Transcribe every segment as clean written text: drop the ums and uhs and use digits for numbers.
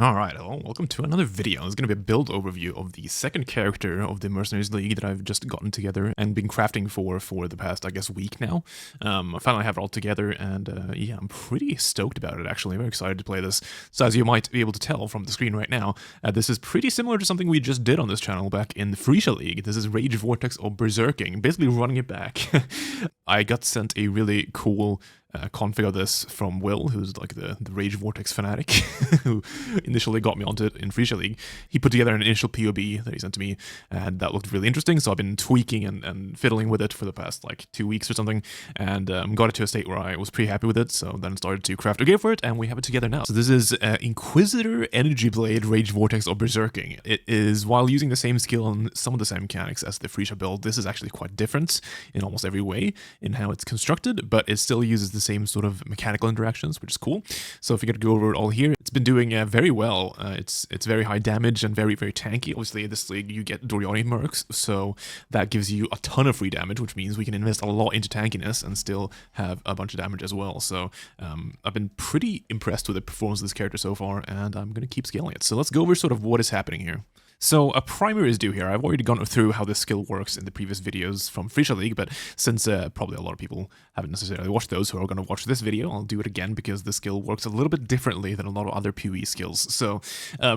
Alright, hello, welcome to another video. It's going to be a build overview of the second character of the Mercenaries League that I've just gotten together and been crafting for the past, I guess, week now. I finally have it all together, and yeah, I'm pretty stoked about it, actually. I'm very excited to play this. So as you might be able to tell from the screen right now, this is pretty similar to something we just did on this channel back in the Freesia League. This is Rage, Vortex, or Berserking, basically running it back. I got sent a really cool config of this from Will, who's like the Rage Vortex fanatic, who initially got me onto it in Freesia League. He put together an initial POB that he sent to me, and that looked really interesting, so I've been tweaking and fiddling with it for the past, like, 2 weeks or something, and got it to a state where I was pretty happy with it, so then started to craft a gear for it, and we have it together now. So this is Inquisitor, Energy Blade, Rage Vortex, or Berserking. It is, while using the same skill and some of the same mechanics as the Freesia build, this is actually quite different in almost every way in how it's constructed, but it still uses the same sort of mechanical interactions, which is cool. So if you could go over it all here, it's been doing very well. It's very high damage and very, very tanky. Obviously, in this league, you get Doriani Mercs, so that gives you a ton of free damage, which means we can invest a lot into tankiness and still have a bunch of damage as well. So I've been pretty impressed with the performance of this character so far, and I'm going to keep scaling it. So let's go over sort of what is happening here. So a primer is due here. I've already gone through how this skill works in the previous videos from Freesia League, but since probably a lot of people haven't necessarily watched those who are going to watch this video, I'll do it again because the skill works a little bit differently than a lot of other PoE skills. So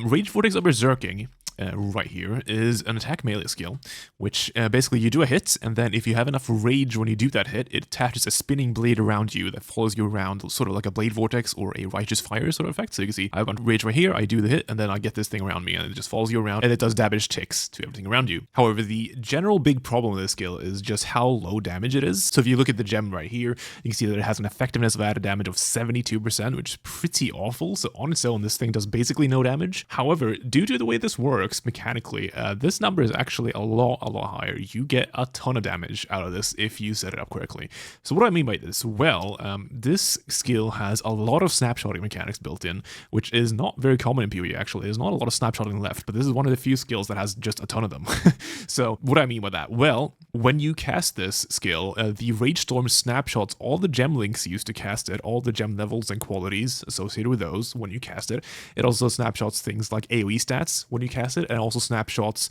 Rage Vortex or Berserking right here is an attack melee skill, which basically you do a hit, and then if you have enough rage when you do that hit, it attaches a spinning blade around you that follows you around, sort of like a blade vortex or a righteous fire sort of effect. So you can see I've got rage right here, I do the hit, and then I get this thing around me, and it just follows you around, and it does damage ticks to everything around you. However, the general big problem with this skill is just how low damage it is. So if you look at the gem right here, you can see that it has an effectiveness of added damage of 72%, which is pretty awful. So on its own, this thing does basically no damage. However, due to the way this works mechanically, this number is actually a lot higher. You get a ton of damage out of this if you set it up correctly. So what do I mean by this? Well, this skill has a lot of snapshotting mechanics built in, which is not very common in PoE actually. There's not a lot of snapshotting left, but this is one of the few skills that has just a ton of them. So what do I mean by that? Well, when you cast this skill, the Rage Storm snapshots all the gem links used to cast it, all the gem levels and qualities associated with those when you cast it. It also snapshots things like AoE stats when you cast it, and also snapshots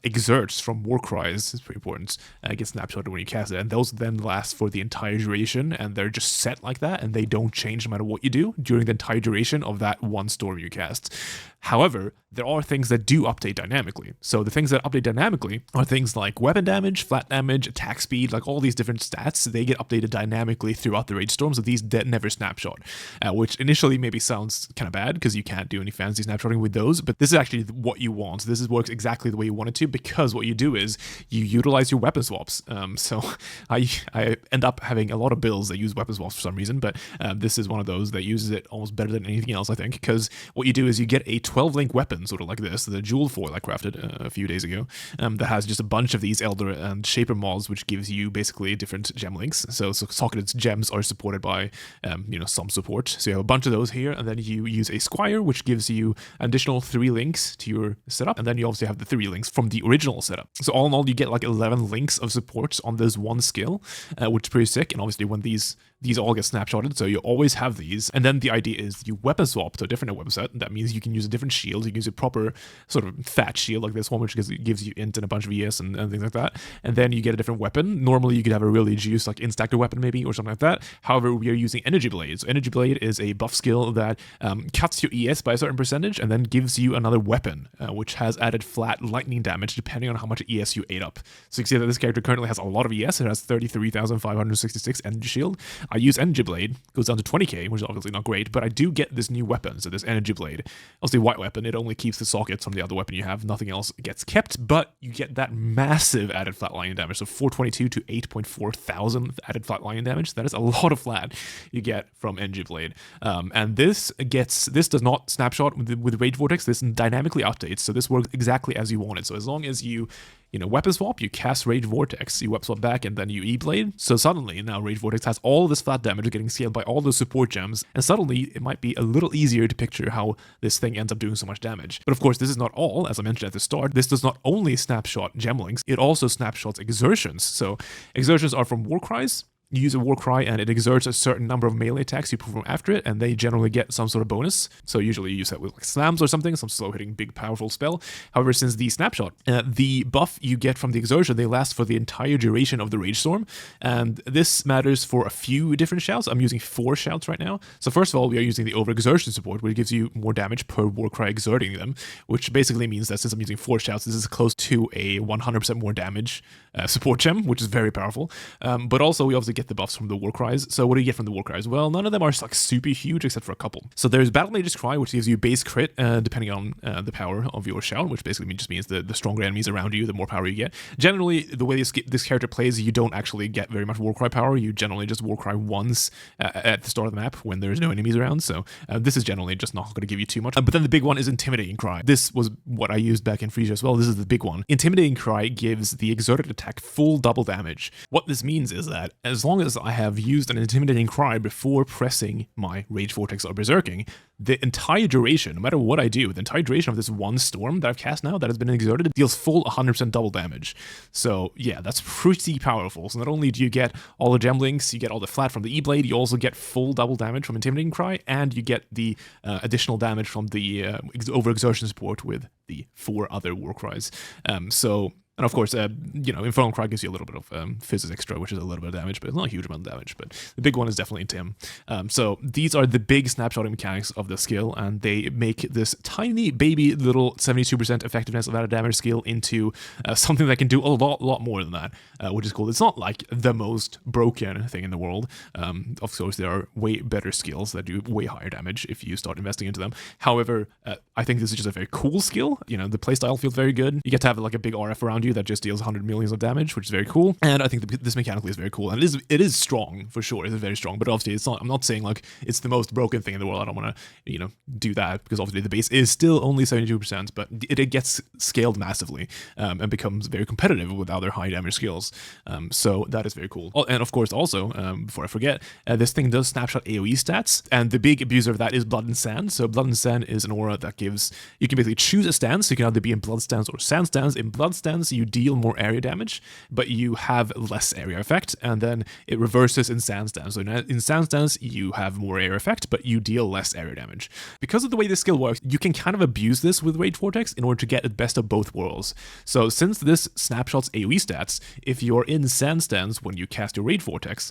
exerts from war cries. It's pretty important. Get snapshotted when you cast it, and those then last for the entire duration, and they're just set like that, and they don't change no matter what you do during the entire duration of that one storm you cast. However, there are things that do update dynamically. So the things that update dynamically are things like weapon damage, flat damage, attack speed, like all these different stats. They get updated dynamically throughout the rage storms, so these never snapshot, which initially maybe sounds kind of bad because you can't do any fancy snapshotting with those, but this is actually what you want. This works exactly the way you want it to, because what you do is you utilize your weapon swaps. So I end up having a lot of builds that use weapon swaps for some reason, but this is one of those that uses it almost better than anything else, I think, because what you do is you get a 12-link weapon, sort of like this, the jewel foil I crafted a few days ago, that has just a bunch of these Elder and Shaper mods, which gives you basically different gem links. So socketed gems are supported by, some support. So you have a bunch of those here, and then you use a Squire, which gives you additional 3 links to your setup, and then you obviously have the 3 links from the original setup. So all in all, you get like 11 links of support on this one skill, which is pretty sick. And obviously when these all get snapshotted, so you always have these. And then the idea is you weapon swap to a different weapon set. That means you can use a different shield. You can use a proper sort of fat shield like this one, which gives you int and a bunch of ES and things like that. And then you get a different weapon. Normally you could have a really juiced like instacker weapon maybe or something like that. However, we are using Energy Blade. So Energy Blade is a buff skill that cuts your ES by a certain percentage and then gives you another weapon, which has added flat lightning damage depending on how much ES you ate up. So you can see that this character currently has a lot of ES. It has 33,566 energy shield. I use Energy Blade, goes down to 20k, which is obviously not great, but I do get this new weapon, so this Energy Blade. Obviously, white weapon, it only keeps the sockets from the other weapon you have, nothing else gets kept, but you get that massive added flat lightning damage, so 422 to 8.4 thousand added flat lightning damage. That is a lot of flat you get from Energy Blade. And this does not snapshot with Rage Vortex, this dynamically updates, so this works exactly as you want it. So as long as you weapon swap, you cast Rage Vortex, you weapon swap back, and then you E-Blade. So suddenly, now Rage Vortex has all this flat damage getting scaled by all those support gems, and suddenly it might be a little easier to picture how this thing ends up doing so much damage. But of course, this is not all. As I mentioned at the start, this does not only snapshot gem links, it also snapshots exertions. So exertions are from war cries, you use a Warcry and it exerts a certain number of melee attacks you perform after it, and they generally get some sort of bonus. So usually you use that with like slams or something, some slow hitting, big, powerful spell. However, since the snapshot, the buff you get from the exertion, they last for the entire duration of the Rage Storm. And this matters for a few different shouts. I'm using 4 shouts right now. So first of all, we are using the overexertion support, which gives you more damage per Warcry exerting them, which basically means that since I'm using 4 shouts, this is close to a 100% more damage support gem, which is very powerful. But also we obviously get the buffs from the Warcries. So what do you get from the Warcries? Well, none of them are like super huge except for a couple. So there's Battle Mage's Cry, which gives you base crit depending on the power of your shout, which basically just means the stronger enemies around you, the more power you get. Generally, the way this character plays, you don't actually get very much Warcry power. You generally just Warcry once at the start of the map when there's no enemies around. So this is generally just not going to give you too much. But then the big one is Intimidating Cry. This was what I used back in Frisia as well. This is the big one. Intimidating Cry gives the exerted attack full double damage. What this means is that as long as I have used an Intimidating Cry before pressing my Rage Vortex or Berserking, the entire duration, no matter what I do, the entire duration of this one storm that I've cast now that has been exerted deals full 100% double damage. So yeah, that's pretty powerful. So not only do you get all the gem links, you get all the flat from the E-Blade, you also get full double damage from Intimidating Cry, and you get the additional damage from the overexertion support with the 4 other Warcries. And of course, Infernal Cry gives you a little bit of Physis extra, which is a little bit of damage, but it's not a huge amount of damage. But the big one is definitely Tim. So these are the big snapshotting mechanics of the skill, and they make this tiny baby little 72% effectiveness of that damage skill into something that can do a lot more than that, which is cool. It's not like the most broken thing in the world. Of course, there are way better skills that do way higher damage if you start investing into them. However, I think this is just a very cool skill. You know, the playstyle feels very good. You get to have like a big RF around you that just deals 100 millions of damage, which is very cool. And I think this mechanically is very cool. And it is strong for sure. It is very strong. But obviously, it's not. I'm not saying like it's the most broken thing in the world. I don't want to do that, because obviously the base is still only 72%, but it gets scaled massively and becomes very competitive with other high damage skills. So that is very cool. And of course, also before I forget, this thing does snapshot AOE stats, and the big abuser of that is Blood and Sand. So Blood and Sand is an aura that gives you can basically choose a stance. So you can either be in Blood stance or Sand stance. In Blood stance, you deal more area damage, but you have less area effect, and then it reverses in Sand stance. So in Sand stance, you have more area effect, but you deal less area damage. Because of the way this skill works, you can kind of abuse this with Rage Vortex in order to get the best of both worlds. So since this snapshots AoE stats, if you're in Sand stance when you cast your Rage Vortex,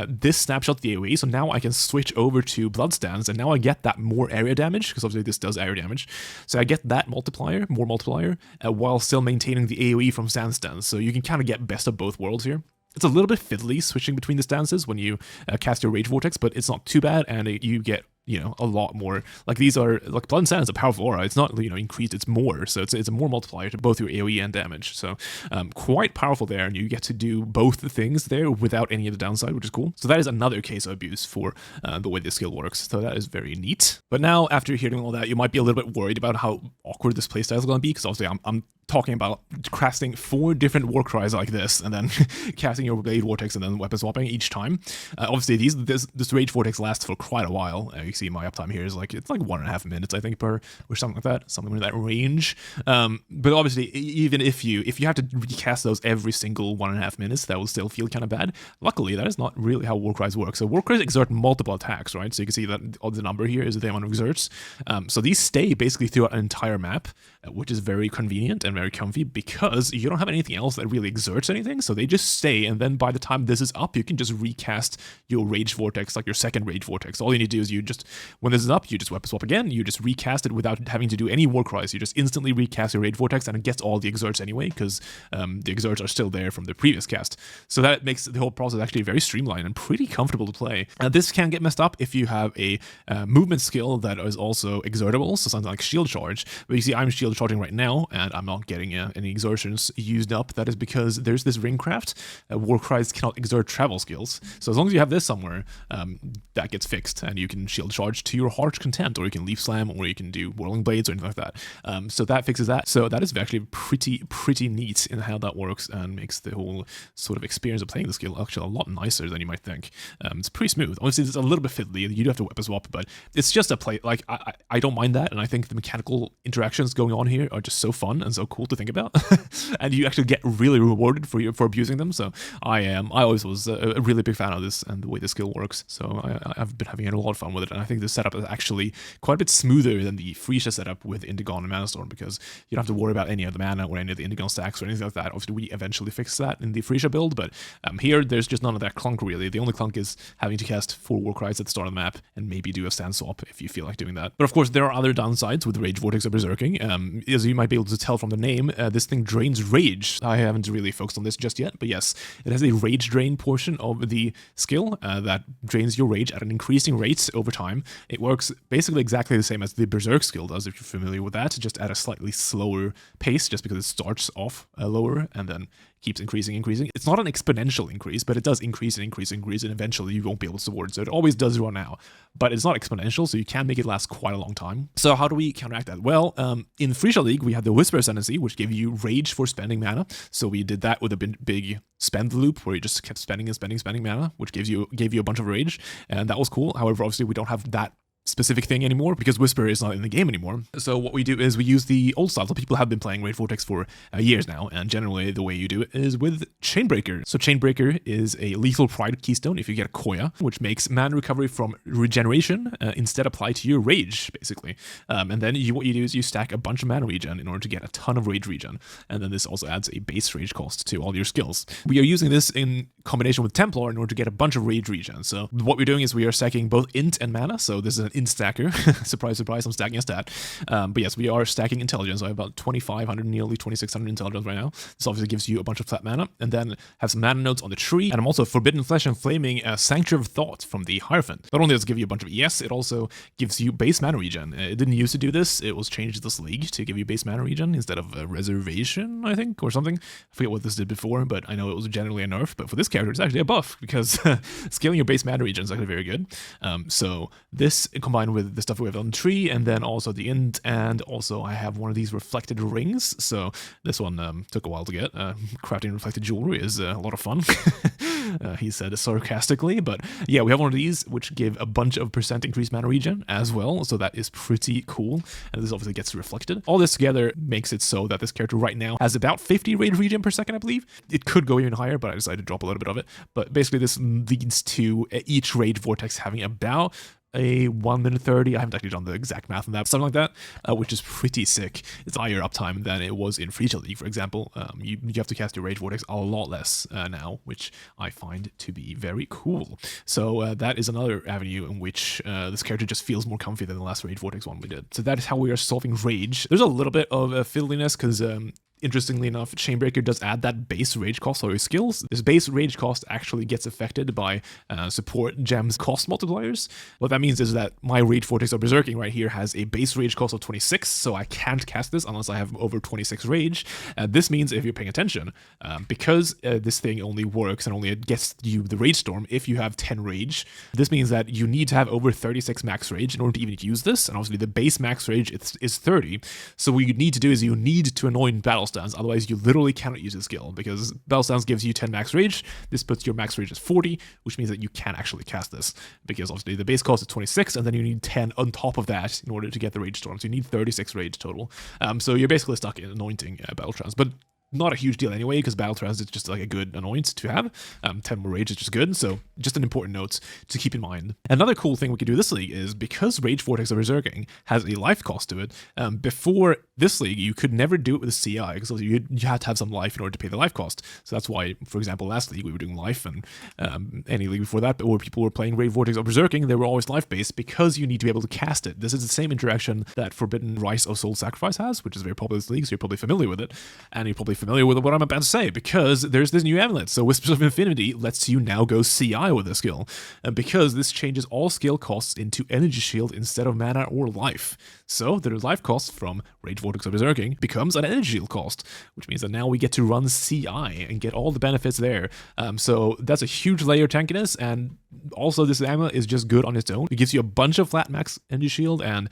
this snapshot the AoE, so now I can switch over to Blood Stance, and now I get that more area damage, because obviously this does area damage. So I get that more multiplier, while still maintaining the AoE from Sand Stance. So you can kind of get best of both worlds here. It's a little bit fiddly switching between the stances when you cast your Rage Vortex, but it's not too bad, and you get a lot more. Like these are like Blood and Sand is a powerful aura. It's not increased, it's more. So it's a more multiplier to both your AoE and damage. So quite powerful there, and you get to do both the things there without any of the downside, which is cool. So that is another case of abuse for the way this skill works. So that is very neat. But now after hearing all that, you might be a little bit worried about how awkward this playstyle is going to be, because obviously I'm talking about casting 4 different Warcries like this, and then casting your Blade Vortex and then weapon swapping each time. Obviously, this Rage Vortex lasts for quite a while. You see my uptime here is it's like 1.5 minutes, I think, per, or something like that, something in that range. But obviously, even if you have to recast those every single 1.5 minutes, that will still feel kind of bad. Luckily, that is not really how Warcries work. So Warcries exert multiple attacks, right? So you can see that the number here is the amount of exerts. So these stay basically throughout an entire map, which is very convenient and very comfy, because you don't have anything else that really exerts anything, so they just stay, and then by the time this is up, you can just recast your Rage Vortex, like your second Rage Vortex. All you need to do is when this is up, you just weapon swap again, you just recast it without having to do any Warcries. You just instantly recast your Rage Vortex, and it gets all the exerts anyway, because the exerts are still there from the previous cast. So that makes the whole process actually very streamlined and pretty comfortable to play. This can get messed up if you have a movement skill that is also exertable, so something like Shield Charge. But you see, I'm Shield Charging right now, and I'm not getting any exertions used up. That is because there's this Ringcraft. Warcries cannot exert travel skills. So as long as you have this somewhere, that gets fixed, and you can Shield Charge to your heart's content, or you can Leaf Slam, or you can do Whirling Blades, or anything like that. So that fixes that. So that is actually pretty neat in how that works, and makes the whole sort of experience of playing the skill actually a lot nicer than you might think. It's pretty smooth. Obviously, it's a little bit fiddly. You do have to weapon swap, but it's just a play. Like, I don't mind that, and I think the mechanical interactions going on here are just so fun and so cool to think about, and you actually get really rewarded for abusing them. So I always was a really big fan of this and the way the skill works. So I've been having a lot of fun with it, and I think the setup is actually quite a bit smoother than the Freesia setup with Indigon and Mana Storm, because you don't have to worry about any of the mana or any of the Indigon stacks or anything like that. Obviously, we eventually fixed that in the Freesia build, but here there's just none of that clunk really. The only clunk is having to cast 4 War Cries at the start of the map and maybe do a stand swap if you feel like doing that. But of course, there are other downsides with Rage, Vortex, or Berserking. As you might be able to tell from the name, this thing drains rage. I haven't really focused on this just yet, but yes, it has a rage drain portion of the skill that drains your rage at an increasing rate over time. It works basically exactly the same as the Berserk skill does, if you're familiar with that, just at a slightly slower pace, just because it starts off lower and then keeps increasing. It's not an exponential increase, but it does increase, and eventually you won't be able to support it. So it always does run out, but it's not exponential, so you can make it last quite a long time. So how do we counteract that? Well, in Freesia League, we had the Whisper Ascendancy, which gave you rage for spending mana. So we did that with a big spend loop where you just kept spending mana, which gave you a bunch of rage, and that was cool. However, obviously we don't have that specific thing anymore because Whisper is not in the game anymore. So what we do is we use the old style. So people have been playing Rage Vortex for years now, and generally the way you do it is with Chainbreaker. So Chainbreaker is a lethal pride keystone if you get a Koya, which makes mana recovery from regeneration instead apply to your rage, basically. And then what you do is you stack a bunch of mana regen in order to get a ton of rage regen. And then this also adds a base rage cost to all your skills. We are using this in combination with Templar in order to get a bunch of rage regen. So what we're doing is we are stacking both int and mana. So this is an int stacker. Surprise, surprise, I'm stacking a stat. But yes, we are stacking intelligence. I have about 2,500, nearly 2,600 intelligence right now. This obviously gives you a bunch of flat mana, and then have some mana nodes on the tree. And I'm also Forbidden Flesh and Flaming Sanctuary of Thought from the Hierophant. Not only does it give you a bunch of ES, it also gives you base mana regen. It didn't used to do this. It was changed this league to give you base mana regen instead of a reservation, I think, or something. I forget what this did before, but I know it was generally a nerf. But for this character, it's actually a buff because scaling your base mana regen is actually very good. So this combined with the stuff we have on the tree, and then also the int, and also I have one of these reflected rings. So this one took a while to get. Crafting reflected jewelry is a lot of fun. He said sarcastically, but yeah, we have one of these which give a bunch of % increased mana regen as well, so that is pretty cool, and this obviously gets reflected. All this together makes it so that this character right now has about 50 rage regen per second, I believe. It could go even higher, but I decided to drop a little bit of it. But basically this leads to each rage vortex having about a 1 minute 30. I haven't actually done the exact math on that, something like that, which is pretty sick. It's higher uptime than it was in Freesia League, for example. You have to cast your Rage Vortex a lot less now, which I find to be very cool. So that is another avenue in which this character just feels more comfy than the last Rage Vortex one we did. So that is how we are solving Rage. There's a little bit of fiddliness because interestingly enough, Chainbreaker does add that base rage cost for your skills. This base rage cost actually gets affected by support gems cost multipliers. What that means is that my Rage Vortex or Berserking right here has a base rage cost of 26, so I can't cast this unless I have over 26 rage. This means, if you're paying attention, because this thing only works and only gets you the Rage Storm if you have 10 rage, this means that you need to have over 36 max rage in order to even use this, and obviously the base max rage is 30. So what you need to do is you need to anoint battle stance, otherwise you literally cannot use the skill, because battle stance gives you 10 max rage. This puts your max rage as 40, which means that you can't actually cast this, because obviously the base cost is 26, and then you need 10 on top of that in order to get the rage storm, so you need 36 rage total. So you're basically stuck in anointing battle trance, but not a huge deal anyway, because Battle Trance is just like a good anoint to have. 10 more rage is just good, so just an important note to keep in mind. Another cool thing we could do this league is, because Rage Vortex of Berserking has a life cost to it, before this league you could never do it with a CI, because you had to have some life in order to pay the life cost. So that's why, for example, last league we were doing life, and any league before that, but where people were playing Rage Vortex of Berserking, they were always life-based, because you need to be able to cast it. This is the same interaction that Forbidden Rise of Soul Sacrifice has, which is very popular in this league, so you're probably familiar with it, and you're probably familiar with what I'm about to say, because there's this new amulet. So Whispers of Infinity lets you now go CI with this skill, because this changes all skill costs into energy shield instead of mana or life. So the life cost from Rage Vortex of Berserking becomes an energy shield cost, which means that now we get to run CI and get all the benefits there. So that's a huge layer of tankiness, and also this amulet is just good on its own. It gives you a bunch of flat max energy shield and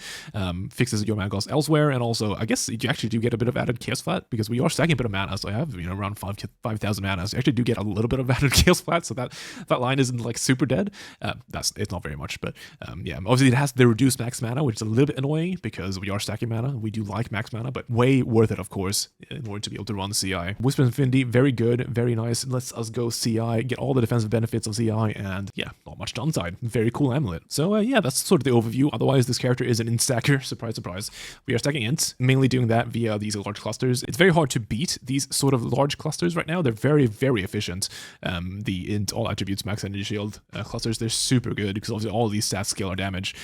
fixes your mana cost elsewhere, and also I guess you actually do get a bit of added chaos flat, because we are stacking a bit of mana, so I have, you know, around 5,000 mana. So I actually do get a little bit of added chaos flat, so that line isn't like super dead. It's not very much, but yeah, obviously it has the reduced max mana, which is a little bit annoying because we are stacking mana. We do like max mana, but way worth it, of course, in order to be able to run CI. Whisper Infinity, very good, very nice. Lets us go CI, get all the defensive benefits of CI, and yeah, not much downside. Very cool amulet. So yeah, that's sort of the overview. Otherwise, this character is an int stacker. Surprise, surprise. We are stacking int, mainly doing that via these large clusters. It's very hard to beat these sort of large clusters right now. They're very, very efficient. The int all attributes max energy shield clusters, they're super good because obviously all of these stats scale our damage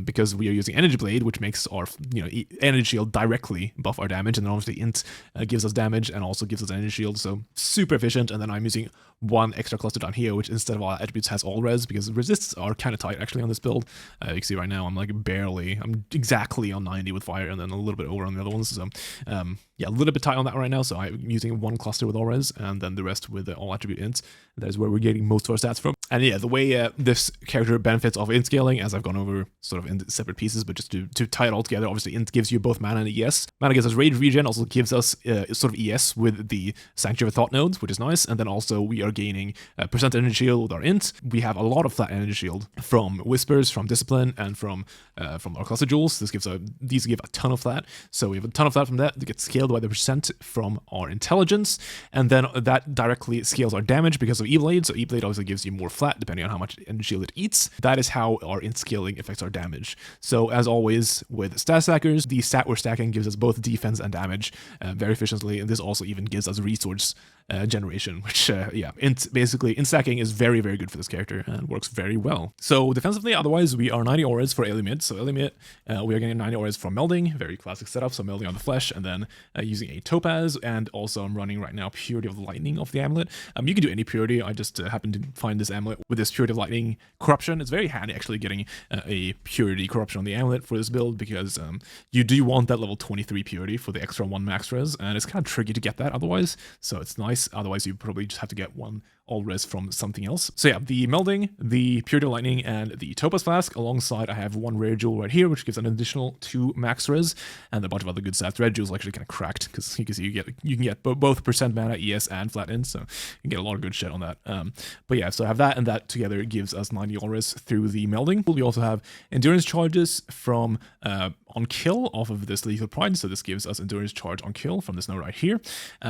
because we are using energy blade, which makes our, you know, energy shield directly buff our damage, and then obviously int gives us damage and also gives us energy shield, so super efficient. And then I'm using one extra cluster down here, which instead of all attributes has all res, because resists are kind of tight actually on this build. You can see right now I'm like I'm exactly on 90 with fire and then a little bit over on the other ones, so yeah, a little bit tight on that right now. So I'm using one cluster with all res and then the rest with the all attribute int. That is where we're getting most of our stats from. And yeah, the way this character benefits off int scaling, as I've gone over sort of in separate pieces, but just to tie it all together, obviously int gives you both mana and ES. Mana gives us rage regen, also gives us sort of ES with the Sanctuary of Thought nodes, which is nice. And then also we are gaining percent energy shield with our int. We have a lot of flat energy shield from Whispers, from Discipline, and from our cluster jewels. These give a ton of flat. So we have a ton of flat from that gets scaled by the percent from our intelligence. And then that directly scales our damage because of E-Blade. So E-Blade obviously gives you more flat depending on how much energy shield it eats. That is how our int scaling affects our damage. So as always with stat stackers, the stat we're stacking gives us both defense and damage very efficiently. And this also even gives us resource generation, which yeah, int stacking is very, very good for this character and works very well. So defensively, otherwise we are 90 auras for Alimid. So Alimid, we are getting 90 auras from melding, very classic setup. So melding on the flesh, and then using a topaz, and also I'm running right now Purity of Lightning of the amulet. You can do any purity. I just happen to find this amulet with this Purity of Lightning corruption. It's very handy actually getting a purity corruption on the amulet for this build, because you do want that level 23 purity for the extra 1 max res, and it's kind of tricky to get that otherwise. So it's nice. Otherwise, you probably just have to get one all res from something else. So yeah, the melding, the Purity of Lightning, and the Topaz Flask. Alongside, I have one rare jewel right here, which gives an additional 2 max res, and a bunch of other good stats. Red jewel's actually kind of cracked because you can see you can get both percent mana, ES, and flat int, so you can get a lot of good shit on that. But yeah, so I have that, and that together gives us 90 all res through the melding. We also have endurance charges from on kill off of this lethal pride, so this gives us endurance charge on kill from this node right here,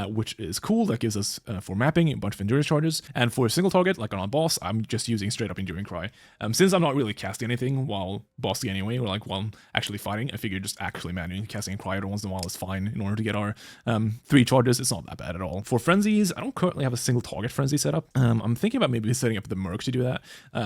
which is cool. That gives us for mapping a bunch of endurance charges, and for a single target like on boss, I'm just using straight up enduring cry. Since I'm not really casting anything while bossing anyway, or like while actually fighting, I figured just actually manually casting a cry every once in a while is fine in order to get our 3 charges. It's not that bad at all. For frenzies, I don't currently have a single target frenzy set up. I'm thinking about maybe setting up the Merc to do that,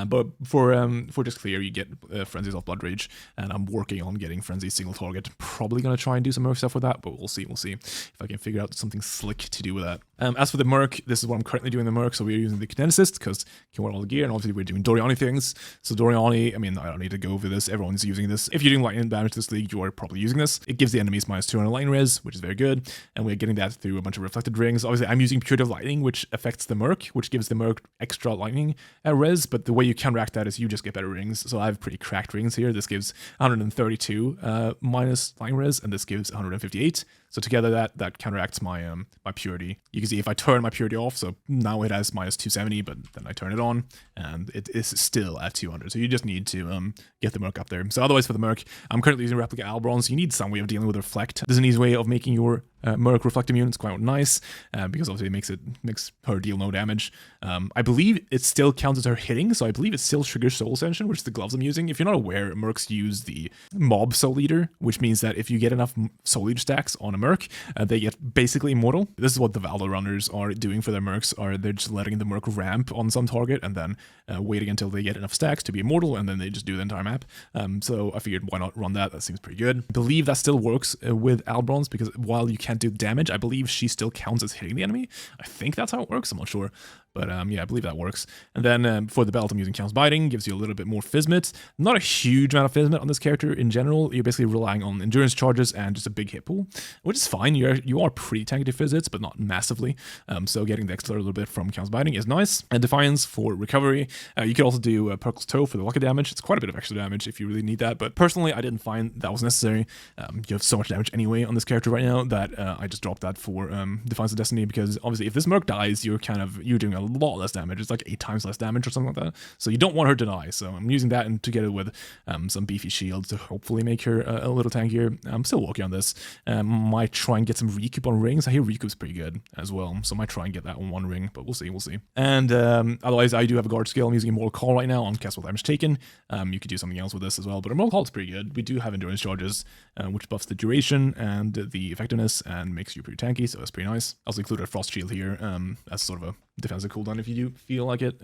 but for just clear, you get frenzies off Blood Rage, and I'm working on getting frenzy single target. Probably gonna try and do some Merc stuff with that, but we'll see if I can figure out something slick to do with that. As for the Merc, this is what I'm currently doing the Merc. So we're using the Kineticist because you can wear all the gear, and obviously we're doing Doriani things. So Doriani, I mean, I don't need to go over this. Everyone's using this. If you're doing lightning damage this league, you are probably using this. It gives the enemies minus 200 lightning res, which is very good, and we're getting that through a bunch of reflected rings. Obviously, I'm using Purity of Lightning, which affects the Merc, which gives the Merc extra lightning res, but the way you counteract that is you just get better rings. So I have pretty cracked rings here. This gives 132 minus lightning res, and this gives 158. So together that counteracts my my purity. You can see if I turn my purity off, so now it has minus 270, but then I turn it on and it is still at 200. So you just need to get the Merc up there. So otherwise for the Merc, I'm currently using Replica Albrons. You need some way of dealing with Reflect. There's an easy way of making your Merc Reflect immune. It's quite nice because obviously it makes her deal no damage. I believe it still counts as her hitting, so I believe it still triggers Soul Ascension, which is the gloves I'm using. If you're not aware, Mercs use the Mob Soul Eater, which means that if you get enough Soul Eater stacks on a Merc, they get basically immortal. This is what the Valor runners are doing for their Mercs, they're just letting the Merc ramp on some target and then waiting until they get enough stacks to be immortal, and then they just do the entire map. So I figured, why not run that? That seems pretty good. I believe that still works with Albrons, because while you can't do damage, I believe she still counts as hitting the enemy. I think that's how it works. I'm not sure. But yeah, I believe that works. And then for the belt, I'm using Counts Biting, gives you a little bit more Physmit. Not a huge amount of Physmit on this character in general. You're basically relying on endurance charges and just a big hit pool, which is fine. You are pretty tanky to Physics, but not massively. So getting the extra little bit from Counts Biting is nice. And Defiance for recovery. You could also do Perkle's Toe for the lucky damage. It's quite a bit of extra damage if you really need that, but personally, I didn't find that was necessary. You have so much damage anyway on this character right now that I just dropped that for Defiance of Destiny, because obviously if this Merc dies, you're doing a lot less damage. It's like 8 times less damage or something like that. So you don't want her to die. So I'm using that and together with some beefy shields to hopefully make her a little tankier. I'm still working on this. Might try and get some recoup on rings. I hear recoup's pretty good as well, so I might try and get that on 1 ring, but we'll see. And otherwise, I do have a guard skill. I'm using Immortal Call right now on cast damage taken. You could do something else with this as well, but Immortal Call is pretty good. We do have endurance charges, which buffs the duration and the effectiveness and makes you pretty tanky, so that's pretty nice. I also included a Frost Shield here as sort of a defensive cooldown if you do feel like it.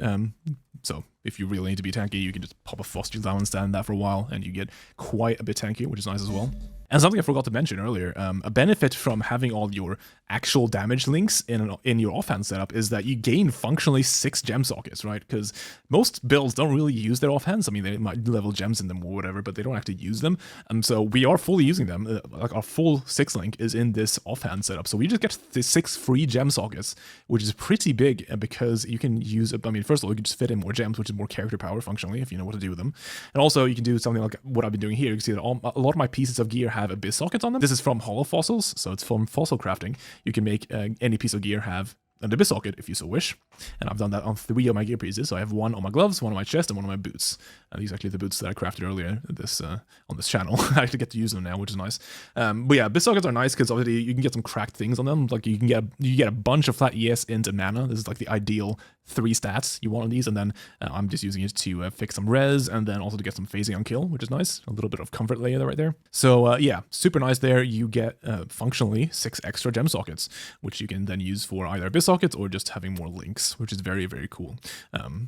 So if you really need to be tanky, you can just pop a Frost Shield down and stand that for a while, and you get quite a bit tanky, which is nice as well. And something I forgot to mention earlier, a benefit from having all your actual damage links in your offhand setup is that you gain functionally 6 gem sockets, right? Because most builds don't really use their offhands. I mean, they might level gems in them or whatever, but they don't actually use them. So we are fully using them. Like our full 6 link is in this offhand setup. So we just get the 6 free gem sockets, which is pretty big because you can use, I mean, first of all, you can just fit in more gems, which is more character power functionally if you know what to do with them. And also you can do something like what I've been doing here. You can see that a lot of my pieces of gear have abyss sockets on them. This is from hollow fossils, so it's from fossil crafting. You can make any piece of gear have an abyss socket if you so wish, and I've done that on 3 of my gear pieces. So I have 1 on my gloves, 1 on my chest, and 1 on my boots. These are actually the boots that I crafted earlier on this channel. I actually get to use them now, which is nice. But yeah, abyss sockets are nice because obviously you can get some cracked things on them. Like you get a bunch of flat ES into mana. This is like the ideal 3 stats you want on these, and then I'm just using it to fix some res, and then also to get some phasing on kill, which is nice. A little bit of comfort layer right there. So yeah, super nice there. You get functionally 6 extra gem sockets, which you can then use for either abyss sockets or just having more links, which is very, very cool.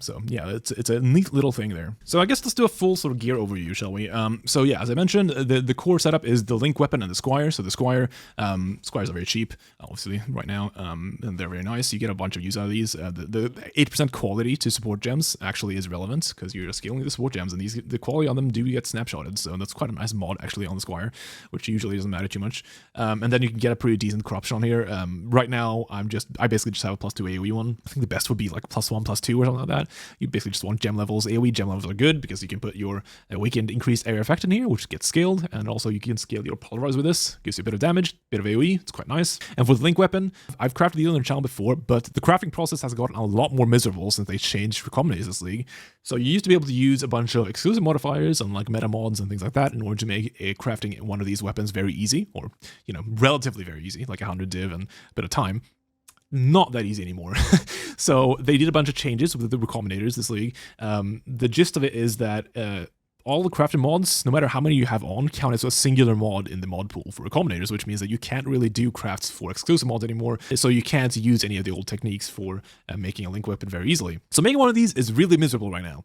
So yeah, it's a neat little thing there. So I guess let's do a full sort of gear overview, shall we? So yeah, as I mentioned, the core setup is the link weapon and the squire. So the squires are very cheap, obviously, right now, and they're very nice. You get a bunch of use out of these. The 8% quality to support gems actually is relevant because you're scaling the support gems, and the quality on them do get snapshotted. So that's quite a nice mod actually on the squire, which usually doesn't matter too much. And then you can get a pretty decent corruption on here. Right now, I basically just have a +2 AoE one. I think the best would be like +1, +2 or something like that. You basically just want gem levels. AoE gem levels are good because you can put your awakened increased area effect in here, which gets scaled, and also you can scale your polarize with this. Gives you a bit of damage, bit of AoE. It's quite nice. And for the link weapon, I've crafted these on the channel before, but the crafting process has gotten a lot more miserable since they changed recombinase this league. So you used to be able to use a bunch of exclusive modifiers on like meta mods and things like that in order to make crafting one of these weapons very easy, or relatively very easy, like 100 div and a bit of time. Not that easy anymore. So they did a bunch of changes with the recombinators this league. The gist of it is that all the crafted mods, no matter how many you have on, count as a singular mod in the mod pool for recombinators, which means that you can't really do crafts for exclusive mods anymore, so you can't use any of the old techniques for making a link weapon very easily. So making one of these is really miserable right now.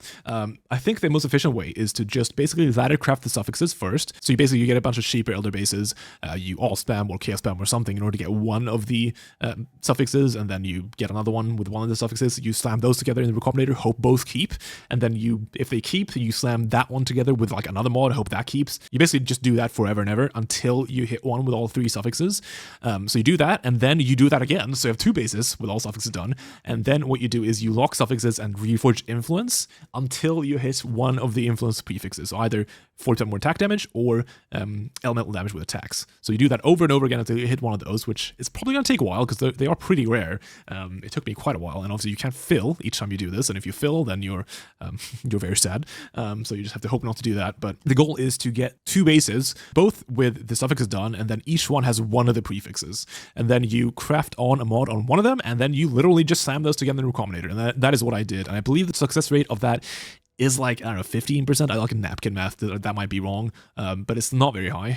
I think the most efficient way is to just basically ladder craft the suffixes first. So you get a bunch of sheep or elder bases, you all spam or chaos spam or something in order to get one of the suffixes, and then you get another one with one of the suffixes, you slam those together in the recombinator, hope both keep, and then if they keep, you slam that one together with like another mod, hope that keeps. You basically just do that forever and ever until you hit one with all 3 suffixes. So you do that, and then you do that again. So you have 2 bases with all suffixes done, and then what you do is you lock suffixes and reforge influence until you hit one of the influence prefixes, so either 40% more attack damage or elemental damage with attacks. So you do that over and over again until you hit one of those, which is probably going to take a while because they are pretty rare. It took me quite a while, and obviously you can't fill each time you do this, and if you fill, then you're very sad. So you just have to hope not to do that. But the goal is to get 2 bases, both with the suffixes done, and then each one has one of the prefixes. And then you craft on a mod on one of them, and then you literally just slam those together in the recombinator. And that is what I did. And I believe the success rate of that is like, I don't know, 15%. I like a napkin math, that might be wrong, but it's not very high.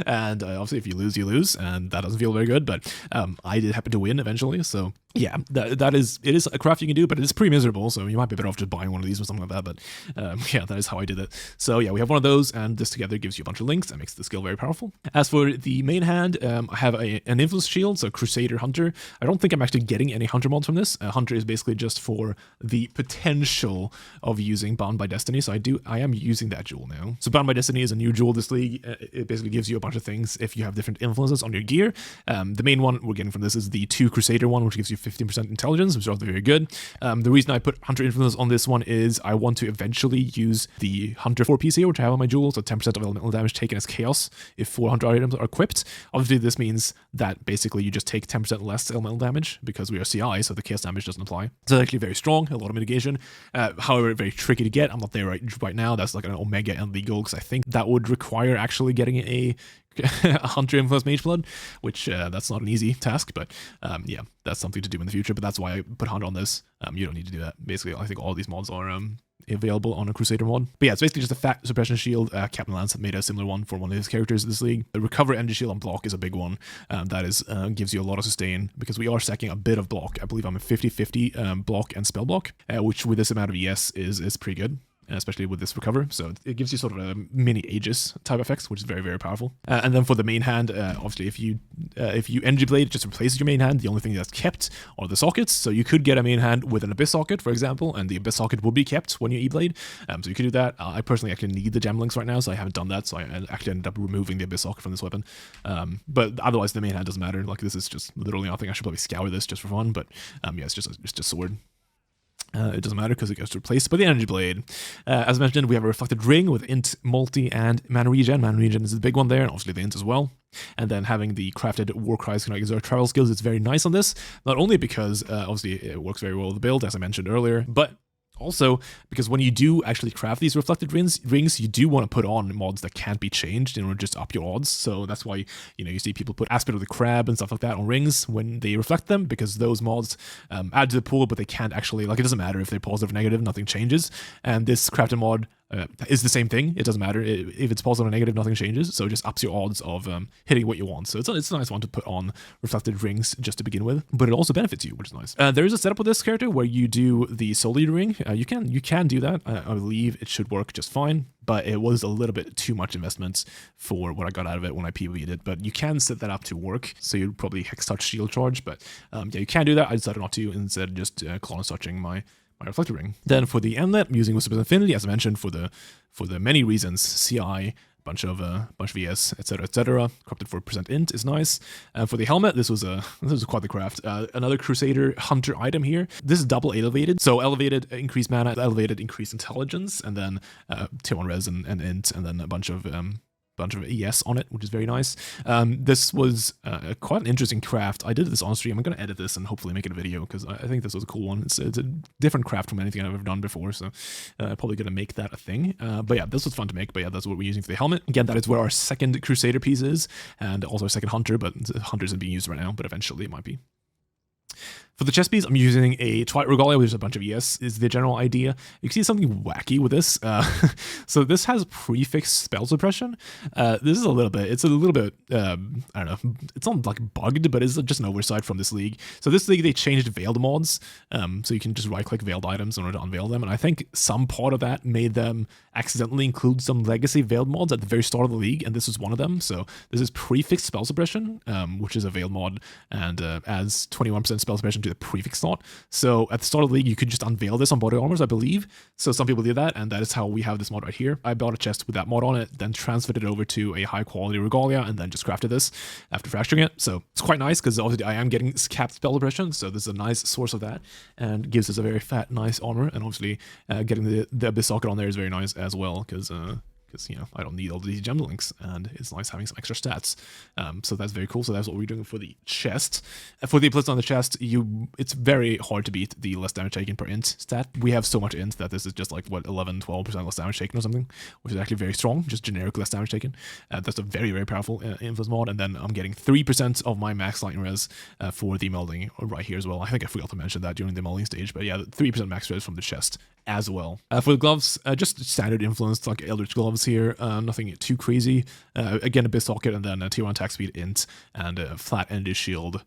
And obviously if you lose, you lose, and that doesn't feel very good, but I did happen to win eventually, so yeah, it is a craft you can do, but it is pretty miserable, so you might be better off just buying one of these or something like that, but yeah, that is how I did it. So yeah, we have one of those, and this together gives you a bunch of links and makes the skill very powerful. As for the main hand, I have an influence shield, so Crusader Hunter. I don't think I'm actually getting any Hunter mods from this. Hunter is basically just for the potential of using Bound by Destiny, so I am using that jewel now. So Bound by Destiny is a new jewel this league. It basically gives you a bunch of things if you have different influences on your gear. The main one we're getting from this is the 2 Crusader one, which gives you 15% intelligence, which is also very good. The reason I put Hunter influence on this one is I want to eventually use the Hunter 4 piece here, which I have on my jewel, so 10% of elemental damage taken as chaos if 4 Hunter items are equipped. Obviously, this means that basically you just take 10% less elemental damage because we are CI, so the chaos damage doesn't apply. So it's actually very strong, a lot of mitigation. However, very tricky to get. I'm not there right now. That's like an Omega and legal, because I think that would require actually getting a Hunter influence mage blood, which that's not an easy task, but yeah, that's something to do in the future. But that's why I put Hunter on this. You don't need to do that. Basically, I think all these mods are available on a Crusader mod. But yeah, it's basically just a fat suppression shield. Captain Lance made a similar one for one of his characters in this league. The recover energy shield on block is a big one. That is gives you a lot of sustain because we are stacking a bit of block. I believe I'm a 50-50 block and spell block, which with this amount of ES is pretty good. Especially with this recover, so it gives you sort of a mini Aegis type effects, which is very, very powerful. And then for the main hand, obviously if you Energy Blade, it just replaces your main hand. The only thing that's kept are the sockets, so you could get a main hand with an Abyss socket, for example, and the Abyss socket will be kept when you E-Blade, so you could do that. I personally actually need the gem links right now, so I haven't done that, so I actually ended up removing the Abyss socket from this weapon. But otherwise the main hand doesn't matter. Like, this is just literally nothing. I should probably scour this just for fun, but yeah, it's just sword. It doesn't matter because it gets replaced by the Energy Blade. As mentioned, we have a Reflected Ring with Int, Multi, and Mana Regen. Mana Regen is the big one there, and obviously the Int as well. And then having the crafted War Cries can exert travel skills, it's very nice on this. Not only because, obviously, it works very well with the build, as I mentioned earlier, but also, because when you do actually craft these reflected rings, you do want to put on mods that can't be changed in order to just up your odds. So that's why, you see people put Aspect of the Crab and stuff like that on rings when they reflect them, because those mods add to the pool, but they can't actually, like, it doesn't matter if they're positive or negative, nothing changes. And this crafted mod is the same thing. It doesn't matter if it's positive or negative, nothing changes, so it just ups your odds of hitting what you want. So it's a nice one to put on reflected rings just to begin with, but it also benefits you, which is nice. There is a setup with this character where you do the Soul Eater ring. You can do that. I believe it should work just fine, but it was a little bit too much investment for what I got out of it when I PoE'd it. But you can set that up to work, so you'd probably Hex Touch Shield Charge, but yeah, you can do that. I decided not to, instead just Colonist Touching my Reflector Ring. Then for the Amulet, I'm using Wisp of Infinity, as I mentioned, for the many reasons. CI, bunch of ES, etc. Corrupted for % int is nice. For the helmet, this was quite the craft. Another Crusader Hunter item here. This is double elevated, so elevated increased mana, elevated increased intelligence, and then tier 1 res and int, and then a bunch of ES on it, which is very nice. This was quite an interesting craft. I did this on stream. I'm going to edit this and hopefully make it a video, because I think this was a cool one. It's a different craft from anything I've ever done before, so probably going to make that a thing. But yeah, this was fun to make, but yeah, that's what we're using for the helmet. Again, that is where our second Crusader piece is, and also our second Hunter, but Hunter isn't being used right now, but eventually it might be. For the chest piece, I'm using a Twilight Regalia, which is a bunch of ES, is the general idea. You can see something wacky with this. So this has prefixed spell suppression. This is a little bit, I don't know, it's not like bugged, but it's just an oversight from this league. So this league, they changed veiled mods, so you can just right-click veiled items in order to unveil them, and I think some part of that made them accidentally include some legacy veiled mods at the very start of the league, and this is one of them. So this is prefixed spell suppression, which is a veiled mod, and adds 21% spell suppression to the prefix slot. So at the start of the league, you could just unveil this on body armors, I believe. So some people did that, and that is how we have this mod right here. I bought a chest with that mod on it, then transferred it over to a high quality Regalia, and then just crafted this after fracturing it. So it's quite nice, because obviously I am getting capped spell suppression, so this is a nice source of that, and gives us a very fat, nice armor. And obviously getting the Abyss socket on there is very nice as well, because I don't need all these gem links, and it's nice having some extra stats. So that's very cool. So that's what we're doing for the chest. For the abilities on the chest, it's very hard to beat the less damage taken per int stat. We have so much int that this is just like, what, 11-12% less damage taken or something, which is actually very strong, just generic less damage taken. That's a very, very powerful influence mod. And then I'm getting 3% of my max lightning res for the melding right here as well. I think I forgot to mention that during the melding stage, but yeah, 3% max res from the chest as well. For the gloves, just standard influence, like Eldritch gloves here, nothing too crazy. Again, Abyss socket, and then a tier 1 attack speed int, and a flat ended shield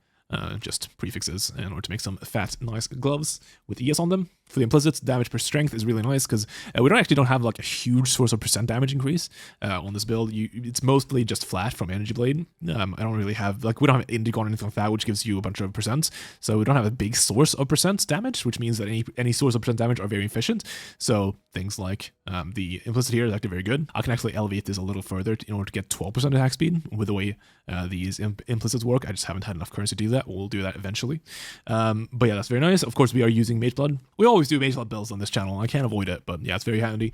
just prefixes in order to make some fat, nice gloves with ES on them. For the implicits, damage per strength is really nice because we don't have like a huge source of percent damage increase on this build. It's mostly just flat from Energy Blade. I don't really have, like, we don't have Indigo or anything like that, which gives you a bunch of percents. So we don't have a big source of percent damage, which means that any source of percent damage are very efficient. So things like the implicit here is actually very good. I can actually elevate this a little further in order to get 12% attack speed with the way these implicits work. I just haven't had enough currency to do that. We'll do that eventually. But yeah, that's very nice. Of course, we are using Mage Blood. We always do Mage Blood builds on this channel. I can't avoid it, but yeah, it's very handy.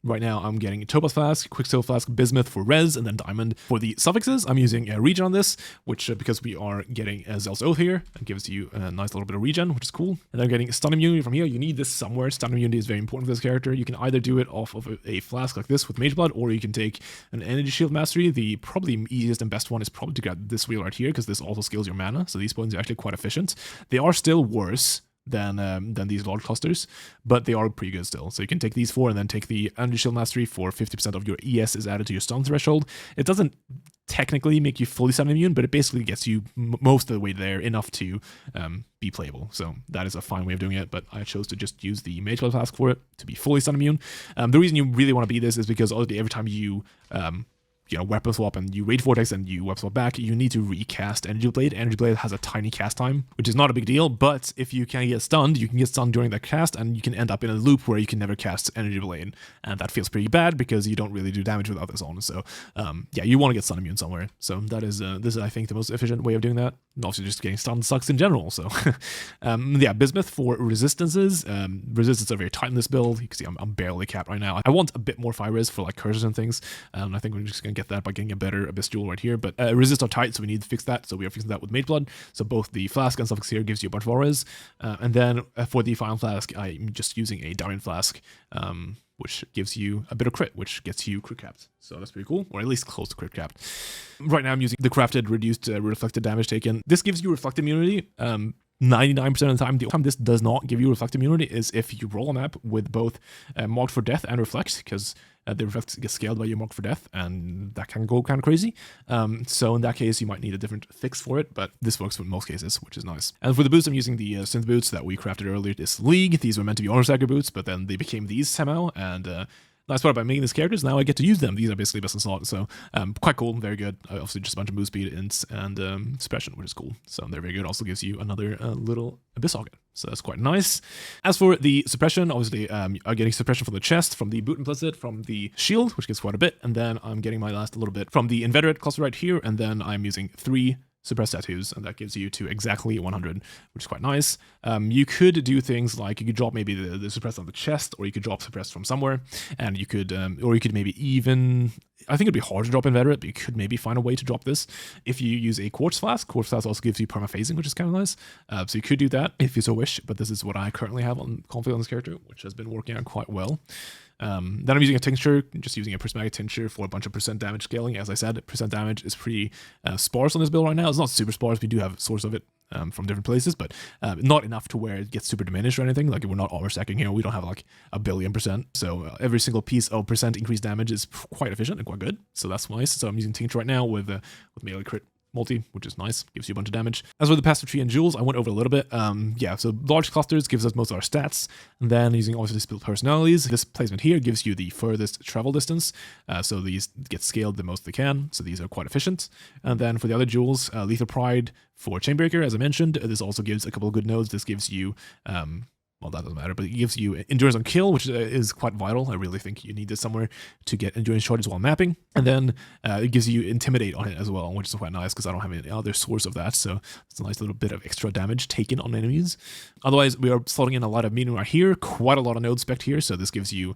Right now, I'm getting Topaz Flask, Quicksilver Flask, Bismuth for Res, and then Diamond. For the suffixes, I'm using a regen on this, which, because we are getting Zel's Oath here, it gives you a nice little bit of regen, which is cool. And then I'm getting Stun Immunity from here. You need this somewhere. Stun Immunity is very important for this character. You can either do it off of a flask like this with Mage Blood, or you can take an Energy Shield Mastery. The probably easiest and best one is probably to grab this wheel right here, because this also scales your mana, so these points are actually quite efficient. They are still worse than these large clusters, but they are pretty good still. So you can take these four and then take the Energy Shield Mastery for 50% of your ES is added to your stun threshold. It doesn't technically make you fully stun immune, but it basically gets you most of the way there, enough to be playable. So that is a fine way of doing it, but I chose to just use the Mage Blood Flask for it to be fully stun immune. The reason you really want to be this is because every time you weapon swap and you Rage Vortex and you weapon swap back, you need to recast Energy Blade. Energy Blade has a tiny cast time, which is not a big deal, but if you can get stunned, you can get stunned during that cast, and you can end up in a loop where you can never cast Energy Blade, and that feels pretty bad because you don't really do damage without this on. So yeah, you want to get stun immune somewhere. So that is this is, I think, the most efficient way of doing that. And also just getting stunned sucks in general. So yeah, Bismuth for resistances. Resistances are very tight in this build. You can see I'm barely capped right now. I want a bit more fire res for like curses and things. I think we're just gonna get that by getting a better Abyss Jewel right here, but resist are tight, so we need to fix that. So we are fixing that with Mage Blood. So both the flask and suffix here gives you a bunch of auras, and then for the final flask, I'm just using a Diamond Flask, which gives you a bit of crit, which gets you crit capped. So that's pretty cool, or at least close to crit capped. Right now I'm using the crafted reduced reflected damage taken. This gives you reflect immunity. 99% of the time. The only time this does not give you reflect immunity is if you roll a map with both marked for death and reflect, because the reflect gets scaled by your mark for death, and that can go kind of crazy. So in that case, you might need a different fix for it, but this works for most cases, which is nice. And for the boots, I'm using the synth boots that we crafted earlier this league. These were meant to be honor stagger boots, but then they became these somehow, and nice part about making these characters, now I get to use them. These are basically best in slot, so quite cool, very good. Obviously just a bunch of move speed, ints, and suppression, which is cool. So they're very good. Also gives you another little Abyss Socket, so that's quite nice. As for the suppression, obviously I'm getting suppression from the chest, from the boot implicit, from the shield, which gets quite a bit, and then I'm getting my last little bit from the inveterate cluster right here, and then I'm using 3 suppressed tattoos, and that gives you to exactly 100, which is quite nice. You could do things like you could drop maybe the suppressed on the chest, or you could drop suppressed from somewhere, and you could, or you could maybe even, I think it'd be hard to drop inveterate, but you could maybe find a way to drop this if you use a quartz flask. Quartz flask also gives you perma-phasing, which is kind of nice. So you could do that if you so wish, but this is what I currently have on config on this character, which has been working out quite well. Then I'm using a tincture, just using a prismatic tincture for a bunch of percent damage scaling. As I said, percent damage is pretty sparse on this build right now. It's not super sparse. We do have a source of it from different places, but not enough to where it gets super diminished or anything. Like, we're not overstacking here. We don't have like 1 billion percent. So every single piece of percent increased damage is quite efficient and quite good. So that's nice. So I'm using tincture right now with melee crit multi, which is nice, gives you a bunch of damage. As for the passive tree and jewels, I went over a little bit. Yeah, so large clusters gives us most of our stats, and then using obviously split personalities, this placement here gives you the furthest travel distance, so these get scaled the most they can, so these are quite efficient. And then for the other jewels, Lethal Pride for Chainbreaker, as I mentioned, this also gives a couple of good nodes. This gives you well, that doesn't matter, but it gives you endurance on kill, which is quite vital. I really think you need this somewhere to get endurance charges while mapping. And then it gives you intimidate on it as well, which is quite nice because I don't have any other source of that. So it's a nice little bit of extra damage taken on enemies. Otherwise, we are slotting in a lot of meaning right here, quite a lot of node spec here. So this gives you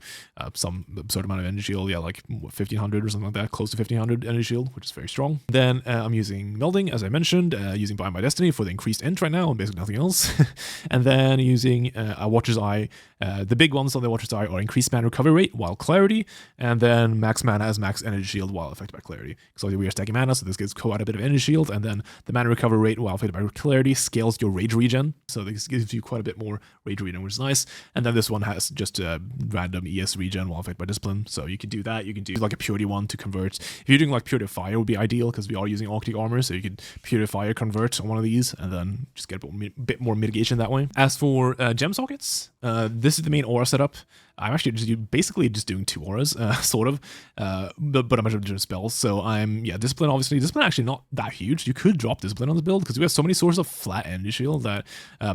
some absurd amount of energy shield. Yeah, like 1500 or something like that, close to 1500 energy shield, which is very strong. Then I'm using melding, as I mentioned, using Bind by Destiny for the increased int right now, and basically nothing else. And then using Watcher's Eye. The big ones on the Watcher's Eye are increased mana recovery rate while clarity, and then max mana as max energy shield while affected by clarity. So we are stacking mana, so this gives quite a bit of energy shield, and then the mana recovery rate while affected by clarity scales your rage regen. So this gives you quite a bit more rage regen, which is nice. And then this one has just a random ES regen while affected by discipline. So you can do that. You can do like a purity one to convert. If you're doing like purity fire, would be ideal because we are using Arctic armor, so you could purity fire convert on one of these and then just get a bit more mitigation that way. As for gem sockets, this is the main aura setup. I'm actually basically just doing 2 auras, sort of, but a bunch of different spells. So I'm, Discipline, obviously. Discipline actually not that huge. You could drop Discipline on this build because we have so many sources of flat energy shield that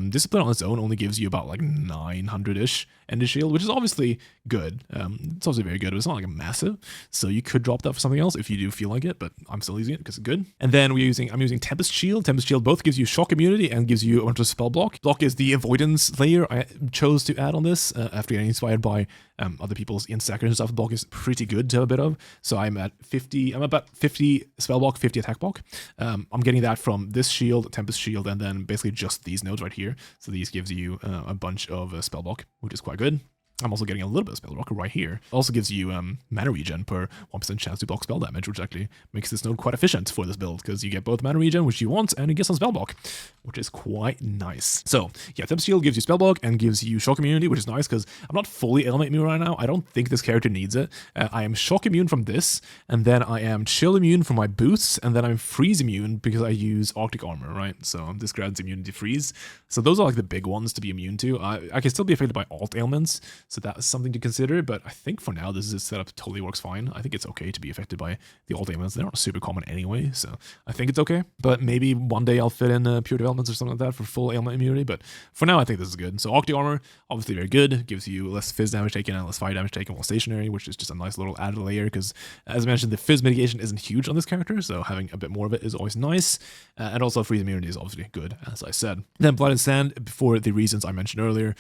Discipline on its own only gives you about like 900-ish energy shield, which is obviously good. It's obviously very good, but it's not like a massive. So you could drop that for something else if you do feel like it, but I'm still using it because it's good. And then I'm using Tempest Shield. Tempest Shield both gives you shock immunity and gives you a bunch of spell block. Block is the avoidance layer I chose to add on this after getting inspired by other people's in-stackers and stuff. Block is pretty good to have a bit of. So I'm about 50 spell block, 50 attack block. I'm getting that from this shield, Tempest Shield, and then basically just these nodes right here. So these gives you a bunch of spell block, which is quite good. I'm also getting a little bit of spell block right here. It also gives you mana regen per 1% chance to block spell damage, which actually makes this node quite efficient for this build because you get both mana regen, which you want, and you get some spell block, which is quite nice. So yeah, Tempest Shield gives you spell block and gives you shock immunity, which is nice because I'm not fully element immune right now. I don't think this character needs it. I am shock immune from this, and then I am chill immune from my boots, and then I'm freeze immune because I use Arctic armor, right? So this grants immunity freeze. So those are like the big ones to be immune to. I can still be affected by alt ailments, so that is something to consider, but I think for now this setup totally works fine. I think it's okay to be affected by the alt ailments. They're not super common anyway, so I think it's okay. But maybe one day I'll fit in pure developments or something like that for full ailment immunity, but for now I think this is good. So Arctic armor, obviously very good, gives you less fizz damage taken and less fire damage taken while stationary, which is just a nice little added layer because, as I mentioned, the fizz mitigation isn't huge on this character, so having a bit more of it is always nice. And also freeze immunity is obviously good, as I said. Then Blood and Sand, for the reasons I mentioned earlier,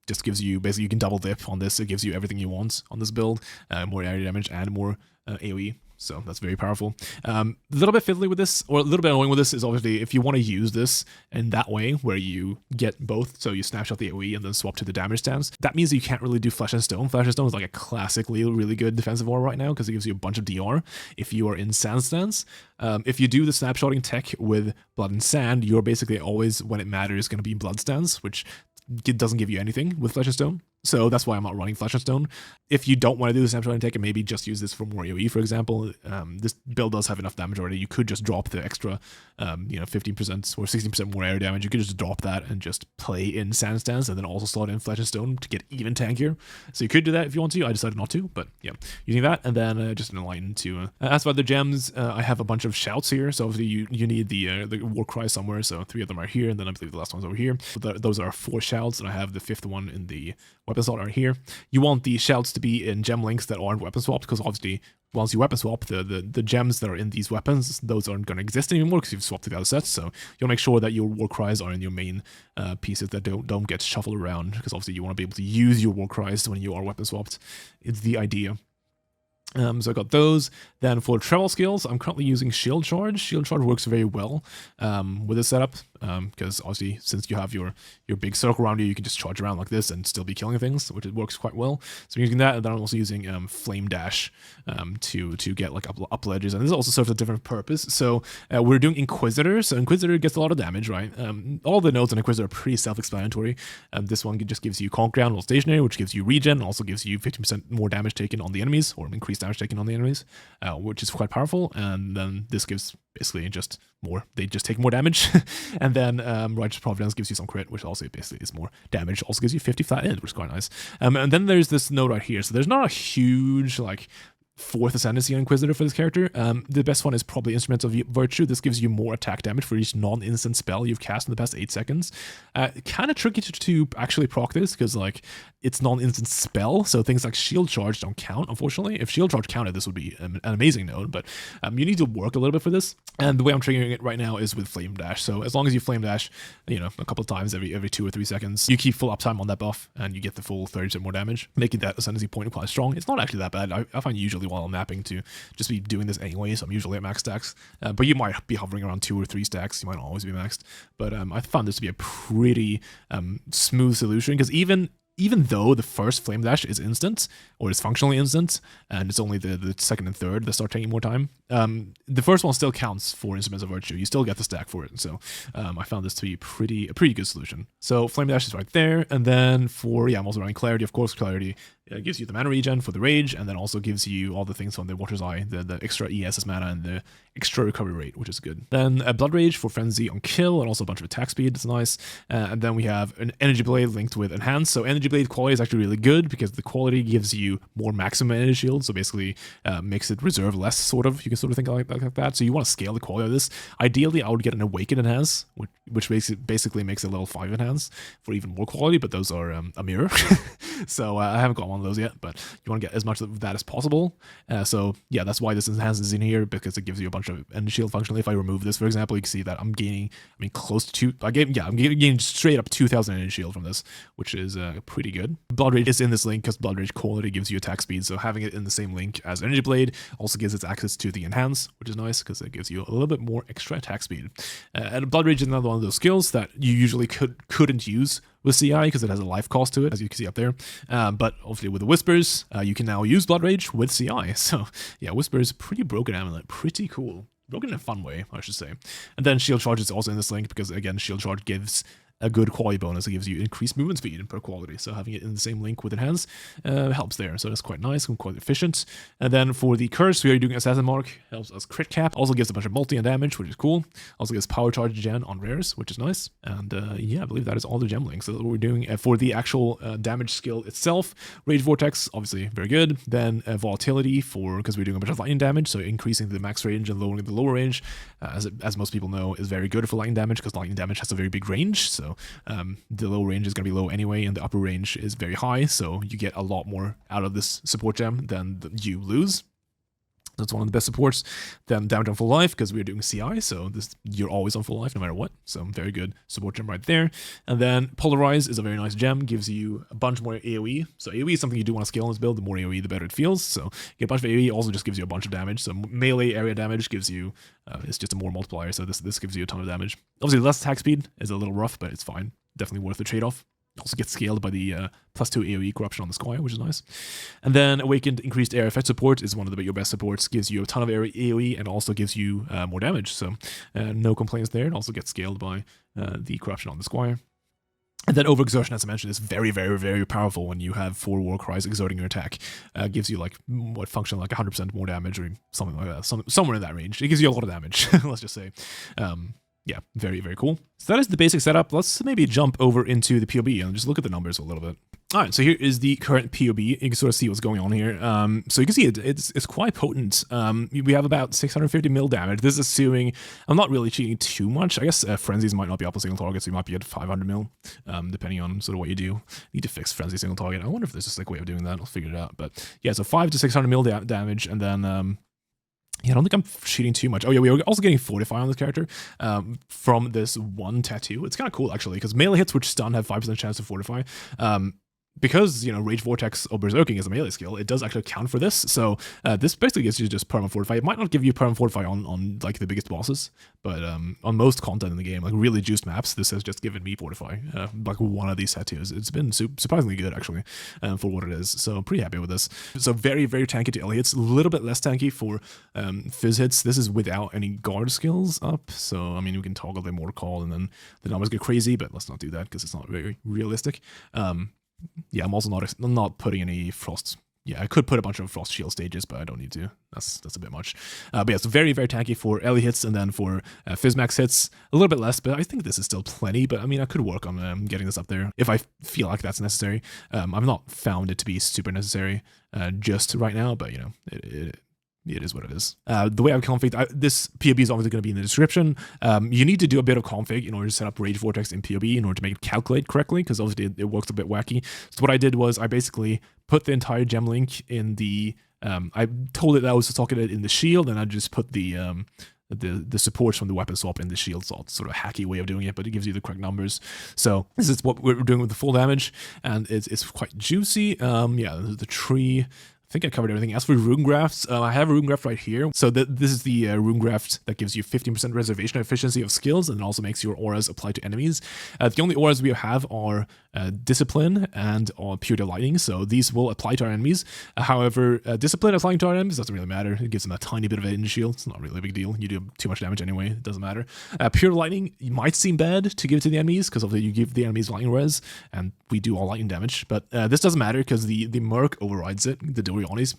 just gives you, basically you can double dip on this. It gives you everything you want on this build, more area damage and more AoE. So that's very powerful. A little bit fiddly with this, or a little bit annoying with this, is obviously if you want to use this in that way where you get both, so you snapshot the AoE and then swap to the damage stance, that means you can't really do Flesh and Stone. Flesh and Stone is like a classically really good defensive aura right now because it gives you a bunch of DR if you are in Sand Stance. If you do the snapshotting tech with Blood and Sand, you're basically always, when it matters, going to be in Blood Stance, which it doesn't give you anything with Flesh and Stone. So that's why I'm not running Flesh and Stone. If you don't want to do the snapshot take and maybe just use this for more AoE, for example, this build does have enough damage already. You could just drop the extra, 15% or 16% more area damage. You could just drop that and just play in Sand Stance and then also slot in Flesh and Stone to get even tankier. So you could do that if you want to. I decided not to, but yeah, using that and then just enlighten to. As for the gems, I have a bunch of shouts here. So obviously you need the war cry somewhere. So 3 of them are here, and then I believe the last one's over here. So those are 4 shouts, and I have the 5th one in the weapon slot right here. You want the shouts to be in gem links that aren't weapon swapped, because obviously once you weapon swap, the gems that are in these weapons, those aren't going to exist anymore because you've swapped to the other sets. So you'll make sure that your war cries are in your main pieces that don't get shuffled around, because obviously you want to be able to use your war cries when you are weapon swapped. It's the idea. So I got those. Then for travel skills, I'm currently using Shield Charge. Shield Charge works very well with this setup, because obviously since you have your big circle around you, you can just charge around like this and still be killing things, which it works quite well. So I'm using that, and then I'm also using Flame Dash to get like up ledges, and this also serves a different purpose. So we're doing Inquisitor, so Inquisitor gets a lot of damage, right? All the nodes on Inquisitor are pretty self-explanatory. This one just gives you Conk Ground while stationary, which gives you regen, also gives you 50% more damage taken on the enemies, or increased damage taken on the enemies, which is quite powerful. And then this gives basically just more, they just take more damage. And then Righteous Providence gives you some crit, which also basically is more damage, also gives you 50 flat end, which is quite nice. And then there's this node right here, so there's not a huge like 4th Ascendancy on Inquisitor for this character. The best one is probably Instruments of Virtue. This gives you more attack damage for each non-instant spell you've cast in the past 8 seconds. Kind of tricky to actually proc this, because like it's non-instant spell, so things like Shield Charge don't count, unfortunately. If Shield Charge counted, this would be an amazing node, but you need to work a little bit for this. And the way I'm triggering it right now is with Flame Dash. So as long as you Flame Dash, a couple of times every 2 or 3 seconds, you keep full uptime on that buff, and you get the full 30% more damage, making that Ascendancy point quite strong. It's not actually that bad. I find usually really while mapping to just be doing this anyway, so I'm usually at max stacks. But you might be hovering around 2 or 3 stacks. You might not always be maxed. But I found this to be a pretty smooth solution, because even though the first Flame Dash is instant, or is functionally instant, and it's only the second and third that start taking more time, the first one still counts for Instruments of Virtue. You still get the stack for it, so I found this to be a pretty good solution. So Flame Dash is right there, and then for, I'm also running Clarity, of course. Clarity gives you the mana regen for the rage, and then also gives you all the things from the Water's Eye, the extra ESS mana and the extra recovery rate, which is good. Then Blood Rage for Frenzy on kill, and also a bunch of attack speed. It's nice. And then we have an Energy Blade linked with Enhance. So Energy Blade quality is actually really good, because the quality gives you more maximum energy shield, so basically makes it reserve less, sort of. You can sort of think like that. So you want to scale the quality of this. Ideally, I would get an Awakened Enhance, which basically makes it level 5 Enhance for even more quality, but those are a mirror. So I haven't got one of those yet, but you want to get as much of that as possible. So yeah, that's why this Enhance is in here, because it gives you a bunch of energy shield functionally. If I remove this, for example, you can see that I'm gaining, close to I'm gaining straight up 2,000 energy shield from this, which is pretty good. Blood Rage is in this link because Blood Rage quality gives you attack speed, so having it in the same link as Energy Blade also gives it access to the Enhance, which is nice because it gives you a little bit more extra attack speed. And Blood Rage is another one of those skills that you usually couldn't use with CI, because it has a life cost to it, as you can see up there. But obviously with the Whispers, you can now use Blood Rage with CI. So yeah, Whispers, pretty broken amulet, pretty cool. Broken in a fun way, I should say. And then Shield Charge is also in this link, because again, Shield Charge gives a good quality bonus. It gives you increased movement speed per quality, so having it in the same link with Enhance helps there. So that's quite nice and quite efficient. And then for the Curse, we are doing Assassin Mark, helps us crit cap, also gives a bunch of multi and damage, which is cool. Also gives Power Charge gen on rares, which is nice. And yeah, I believe that is all the gem links. So that's what we're doing for the actual damage skill itself. Rage Vortex, obviously very good. Then Volatility because we're doing a bunch of lightning damage, so increasing the max range and lowering the lower range, as most people know, is very good for lightning damage, because lightning damage has a very big range. So the low range is going to be low anyway, and the upper range is very high, so you get a lot more out of this support gem than you lose. That's one of the best supports. Then damage on full life, because we're doing CI, so you're always on full life no matter what. So very good support gem right there. And then Polarize is a very nice gem, gives you a bunch more AoE. So AoE is something you do want to scale in this build. The more AoE, the better it feels. So you get a bunch of AoE, also just gives you a bunch of damage. So melee area damage gives you, it's just a more multiplier, so this gives you a ton of damage. Obviously less attack speed is a little rough, but it's fine. Definitely worth the trade-off. Also gets scaled by the +2 AoE corruption on the Squire, which is nice. And then Awakened increased area effect support is one of your best supports. Gives you a ton of AoE and also gives you more damage. So no complaints there. It also gets scaled by the corruption on the Squire. And then Overexertion, as I mentioned, is very, very, very powerful when you have 4 War Cries exerting your attack. Gives you function like 100% more damage or something like that. Somewhere in that range. It gives you a lot of damage, let's just say. Yeah, very, very cool. So that is the basic setup. Let's maybe jump over into the POB and just look at the numbers a little bit. All right, so here is the current POB. You can sort of see what's going on here. So you can see it's quite potent. We have about 650 mil damage. This is assuming I'm not really cheating too much. I guess Frenzies might not be up on single target, so you might be at 500 mil, depending on sort of what you do. Need to fix Frenzy single target. I wonder if there's just a way of doing that. I'll figure it out. But yeah, so 500 to 600 mil damage, and then yeah, I don't think I'm cheating too much. Oh yeah, we are also getting Fortify on this character from this one tattoo. It's kind of cool actually, because melee hits which stun have 5% chance to Fortify. Because, Rage Vortex or Berserking is a melee skill, it does actually count for this. So this basically gives you just perma Fortify. It might not give you perma Fortify on like the biggest bosses, but on most content in the game, like really juiced maps, this has just given me Fortify, like one of these tattoos. It's been surprisingly good actually for what it is. So I'm pretty happy with this. So very, very tanky to LA hits, a little bit less tanky for Fizz hits. This is without any guard skills up. So I mean, we can toggle the Mortal Call and then the numbers get crazy, but let's not do that because it's not very realistic. Yeah, I'm also not putting any frost. Yeah, I could put a bunch of frost shield stages, but I don't need to. That's a bit much. But yeah, it's very, very tanky for Ellie hits, and then for Fizzmax hits, a little bit less, but I think this is still plenty. But I mean, I could work on getting this up there if I feel like that's necessary. I've not found it to be super necessary just right now, but it is what it is. The way I've configured, this POB is obviously going to be in the description. You need to do a bit of config in order to set up Rage Vortex in POB in order to make it calculate correctly, because obviously it works a bit wacky. So what I did was I basically put the entire gem link in the, I told it that I was socketed in the shield, and I just put the supports from the weapon swap in the shield slot. Sort of a hacky way of doing it, but it gives you the correct numbers. So this is what we're doing with the full damage, and it's quite juicy. Yeah, the tree, I think I covered everything. As for rune grafts, I have a rune graft right here. So this is the rune graft that gives you 15% reservation efficiency of skills, and it also makes your auras apply to enemies. The only auras we have are Discipline and Pure Delighting, so these will apply to our enemies. However, Discipline applying to our enemies doesn't really matter. It gives them a tiny bit of an shield. It's not really a big deal. You do too much damage anyway. It doesn't matter. Pure Lightning might seem bad to give to the enemies because obviously you give the enemies lightning res, and we do all lightning damage. But this doesn't matter because the Merc overrides it, the Dorionis,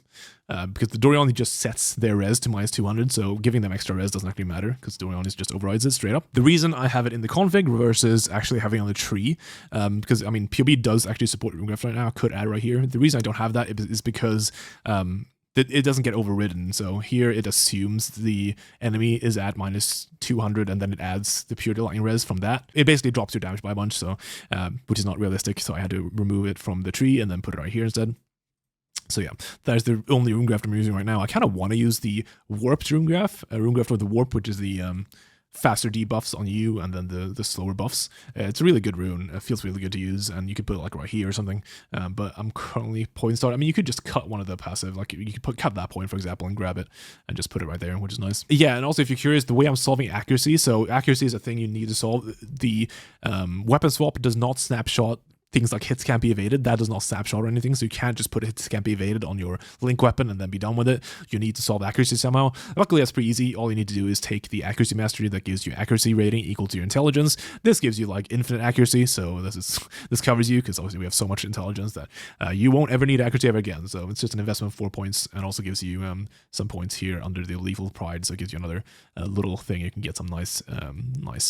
because the Doriani just sets their res to minus 200, so giving them extra res doesn't actually matter because Dorionis just overrides it straight up. The reason I have it in the config versus actually having it on the tree, because I mean PoB does actually support Runegraph right now, could add right here. The reason I don't have that is because it doesn't get overridden. So here it assumes the enemy is at minus 200 and then it adds the pure lightning res from that. It basically drops your damage by a bunch, so which is not realistic. So I had to remove it from the tree and then put it right here instead. So yeah, that is the only rune graft I'm using right now. I kind of want to use the warped rune graft with the warp, which is the faster debuffs on you and then the slower buffs. It's a really good rune. It feels really good to use, and you could put it like right here or something. But I'm currently point start. I mean, you could just cut one of the passive, like you could cut that point, for example, and grab it and just put it right there, which is nice. Yeah, and also if you're curious, the way I'm solving accuracy, so accuracy is a thing you need to solve. The weapon swap does not snapshot things like hits can't be evaded. That does not snapshot or anything, so you can't just put hits can't be evaded on your link weapon and then be done with it. You need to solve accuracy somehow. Luckily, that's pretty easy. All you need to do is take the accuracy mastery that gives you accuracy rating equal to your intelligence. This gives you like infinite accuracy, so this covers you because obviously we have so much intelligence that you won't ever need accuracy ever again. So it's just an investment of 4 points, and also gives you some points here under the lethal pride, so it gives you another little thing you can get some nice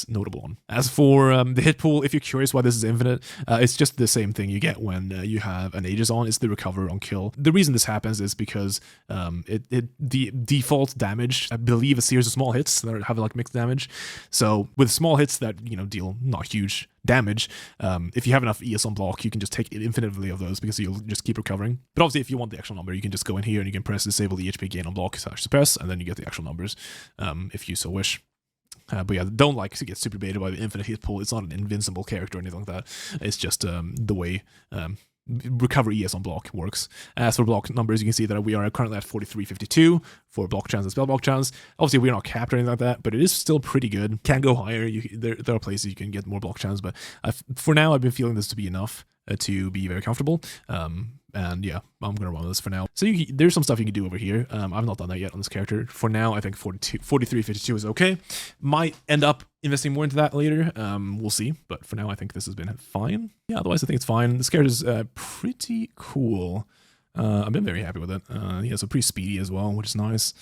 notable on. As for the hit pool, if you're curious why this is infinite, it's just the same thing you get when you have an Aegis on. It's the recover on kill. The reason this happens is because the default damage, I believe, a series of small hits that have like mixed damage. So with small hits that deal not huge damage, if you have enough ES on block, you can just take infinitely of those because you'll just keep recovering. But obviously, if you want the actual number, you can just go in here and you can press disable the HP gain on block / suppress, and then you get the actual numbers if you so wish. But yeah, don't like to get super baited by the infinite hit pool. It's not an invincible character or anything like that. It's just the way recover ES on block works. As for block numbers, you can see that we are currently at 4352 for block chance and spell block chance. Obviously, we're not capped or anything like that, but it is still pretty good. Can go higher. There are places you can get more block chance, but for now, I've been feeling this to be enough to be very comfortable. And yeah, I'm going to run this for now. So there's some stuff you can do over here. I've not done that yet on this character. For now, I think 4352 is okay. Might end up investing more into that later. We'll see. But for now, I think this has been fine. Yeah, otherwise, I think it's fine. This character is pretty cool. I've been very happy with it. Yeah, so pretty speedy as well, which is nice.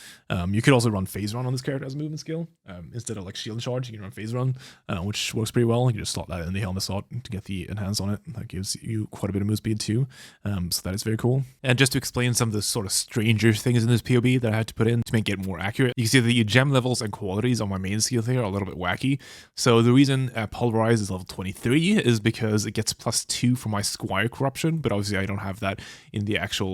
You could also run phase run on this character as a movement skill. Instead of like shield charge, you can run phase run, which works pretty well. You can just slot that in the helmet slot to get the enhance on it. That gives you quite a bit of move speed too. So that is very cool. And just to explain some of the sort of stranger things in this PoB that I had to put in to make it more accurate, you can see the gem levels and qualities on my main skill here are a little bit wacky. So the reason Pulverize is level 23 is because it gets +2 for my Squire Corruption, but obviously I don't have that in the actual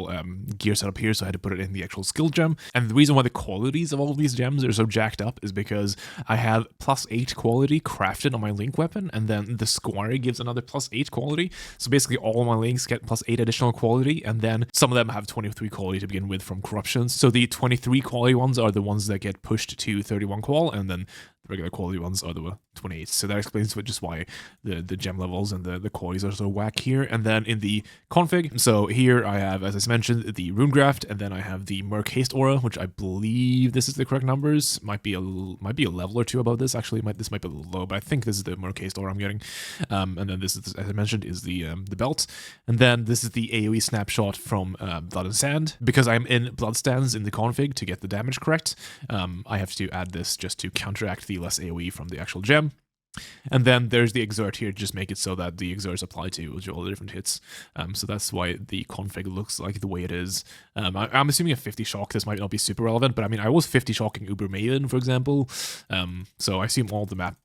gear setup here, so I had to put it in the actual skill gem. And the reason why the qualities of all of these gems are so jacked up is because I have +8 quality crafted on my link weapon, and then the Squire gives another +8 quality. So basically all of my links get +8 additional quality, and then some of them have 23 quality to begin with from corruptions. So the 23 quality ones are the ones that get pushed to 31 qual, and then the regular quality ones are the 28. So that explains just why the gem levels and the qualities are so whack here. And then in the config, so here I have, as I mentioned, the rune graft, and then I have the Merc haste aura, which I believe this is the correct numbers. Might be a level or two above this. Actually, this might be a little low, but I think this is the Merc haste aura I'm getting. And then this is, as I mentioned, is the belt, and then this is the AOE snapshot from Blood and Sand. Because I'm in blood stands in the config to get the damage correct, I have to add this just to counteract the less AOE from the actual gem. And then there's the exert here to just make it so that the exerts apply to all the different hits. So that's why the config looks like the way it is. I'm assuming a 50 shock, this might not be super relevant, but I mean, I was 50 shocking Uber Maiden, for example. So I assume all the map,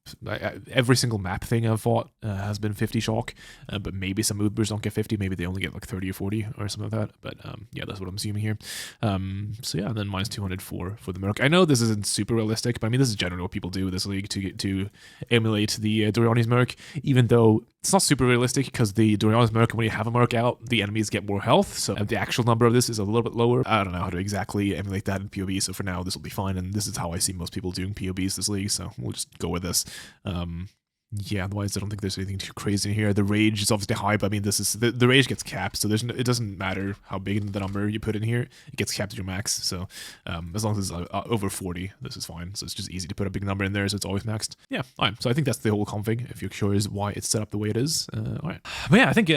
every single map thing I've fought has been 50 shock, but maybe some Ubers don't get 50, maybe they only get like 30 or 40 or something like that. But yeah, that's what I'm assuming here. So yeah, and then -200 for the Merc. I know this isn't super realistic, but I mean, this is generally what people do with this league to emulate emulate the Doriani's Merc, even though it's not super realistic because the Doriani's Merc, when you have a Merc out, the enemies get more health, so the actual number of this is a little bit lower. I don't know how to exactly emulate that in PoB, so for now this will be fine, and this is how I see most people doing PoBs this league, so we'll just go with this. Yeah, otherwise I don't think there's anything too crazy in here. The rage is obviously high, but I mean, this is the rage gets capped, so it doesn't matter how big the number you put in here. It gets capped at your max, so as long as it's over 40, this is fine. So it's just easy to put a big number in there, so it's always maxed. Yeah, all right. So I think that's the whole config. If you're curious why it's set up the way it is, all right. But yeah, I think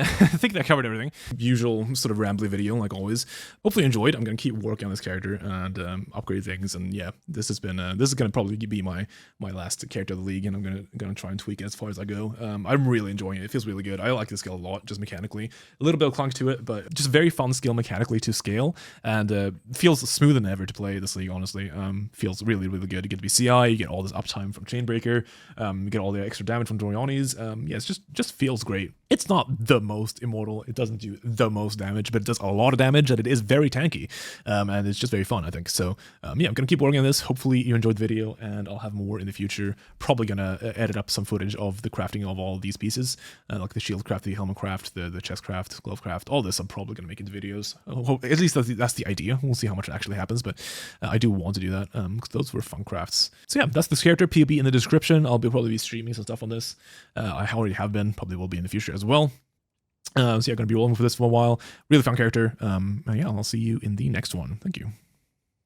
that covered everything. Usual sort of rambly video, like always. Hopefully you enjoyed. I'm gonna keep working on this character and upgrade things. And yeah, this is gonna probably be my last character of the league, and I'm gonna try and tweak it as far as I go. I'm really enjoying it. It feels really good. I like the skill a lot, just mechanically. A little bit of clunk to it, but just very fun skill mechanically to scale, and feels smoother than ever to play this league, honestly. Feels really, really good. You get the BCI, you get all this uptime from Chainbreaker, you get all the extra damage from Doriani's. Yeah, it's just feels great. It's not the most immortal. It doesn't do the most damage, but it does a lot of damage, and it is very tanky, and it's just very fun, I think. So yeah, I'm gonna keep working on this. Hopefully you enjoyed the video, and I'll have more in the future. Probably gonna edit up some footage of the crafting of all these pieces, like the shield craft, the helmet craft, the chest craft, glove craft, all this I'm probably going to make into videos. At least that's the idea. We'll see how much it actually happens, but I do want to do that because those were fun crafts. So yeah, that's this character, PoB in the description. I'll probably be streaming some stuff on this. I already have been, probably will be in the future as well. So yeah, going to be rolling for this for a while. Really fun character. Yeah, I'll see you in the next one. Thank you.